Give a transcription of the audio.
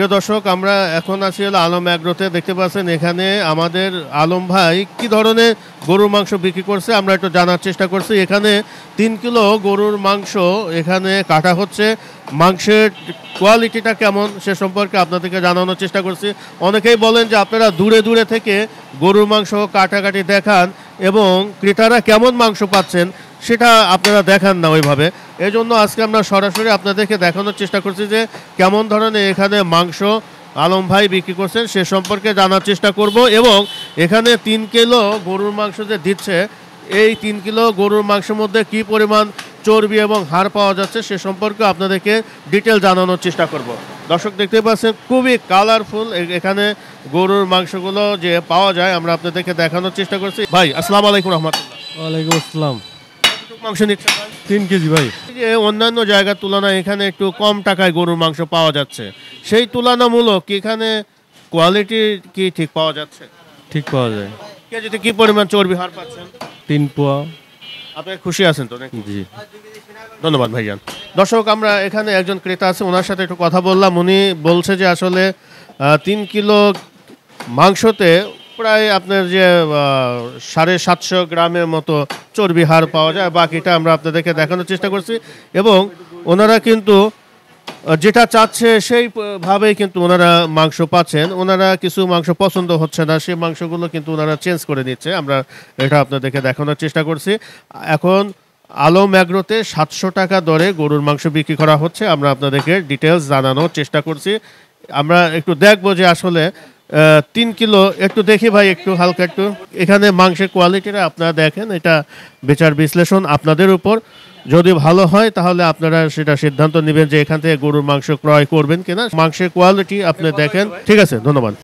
প্রিয় দর্শক, আমরা এখন আছি হলো আলম অ্যাগ্রোতে। দেখতে পাচ্ছেন এখানে আমাদের আলম ভাই কি ধরনের গরুর মাংস বিক্রি করছে আমরা একটু জানার চেষ্টা করছি। এখানে 3 কিলো গরুর মাংস এখানে কাটা হচ্ছে। মাংসের কোয়ালিটিটা কেমন সে সম্পর্কে আপনাদেরকে জানানোর চেষ্টা করছি। অনেকেই বলেন যে আপনারা দূরে দূরে থেকে গরুর মাংস কাটাকাটি দেখান এবং ক্রেতারা কেমন মাংস পাচ্ছেন সেটা আপনারা দেখান না ওইভাবে। এই জন্য আজকে আমরা সরাসরি আপনাদেরকে দেখানোর চেষ্টা করছি যে কেমন ধরনের এখানে মাংস আলম ভাই বিক্রি করছেন সে সম্পর্কে জানার চেষ্টা করব। এবং এখানে 3 কিলো গরুর মাংস যে দিচ্ছে, এই 3 কিলো গরুর মাংসের মধ্যে কি পরিমাণ চর্বি এবং হাড় পাওয়া যাচ্ছে সে সম্পর্কে আপনাদেরকে ডিটেল জানানোর চেষ্টা করব। দর্শক দেখতে পাচ্ছেন খুবই কালারফুল এখানে গরুর মাংসগুলো যে পাওয়া যায় আমরা আপনাদেরকে দেখানোর চেষ্টা করছি। ভাই আসসালামু আলাইকুম রহমতুল্লাহ। ওয়ালাইকুম আসসালাম। মাংস নিচ্ছে 3 কেজি ভাই। যে অন্যান্য জায়গার তুলনায় এখানে একটু কম টাকায় গরুর মাংস পাওয়া যাচ্ছে, সেই তুলনামূলক এখানে কোয়ালিটি কি ঠিক পাওয়া যাচ্ছে? ঠিক পাওয়া যায়। কেজিতে কি পরিমাণ চর্বি হার পাচ্ছেন? 3 পোয়া। আপনি খুশি আছেন তো নাকি? জি। ধন্যবাদ ভাইজান। দর্শক, আমরা এখানে একজন ক্রেতা আছে, ওনার সাথে একটু কথা বললাম। উনি বলছে যে আসলে 3 কিলো মাংসতে প্রায় আপনার যে 750 গ্রামের মতো চর্বি হার পাওয়া যায়। বাকিটা আমরা আপনাদেরকে দেখানোর চেষ্টা করছি এবং ওনারা কিন্তু যেটা চাচ্ছে সেইভাবেই কিন্তু ওনারা মাংস পাচ্ছেন। ওনারা কিছু মাংস পছন্দ হচ্ছে না, সেই মাংসগুলো কিন্তু ওনারা চেঞ্জ করে নিচ্ছে। আমরা এটা আপনাদেরকে দেখানোর চেষ্টা করছি। এখন আলম অ্যাগ্রোতে 700 টাকা দরে গরুর মাংস বিক্রি করা হচ্ছে। আমরা আপনাদেরকে ডিটেলস জানানোর চেষ্টা করছি। আমরা একটু দেখবো যে আসলে 3 কিলো একটু দেখি ভাই, একটু হালকা একটু এখানে মাংসের কোয়ালিটিটা আপনারা দেখেন। এটা বিচার বিশ্লেষণ আপনাদের উপর। যদি ভালো হয় তাহলে আপনারা সেটা সিদ্ধান্ত নেবেন যে এখান থেকে গরুর মাংস ক্রয় করবেন কিনা। মাংসের কোয়ালিটি আপনি দেখেন। ঠিক আছে, ধন্যবাদ।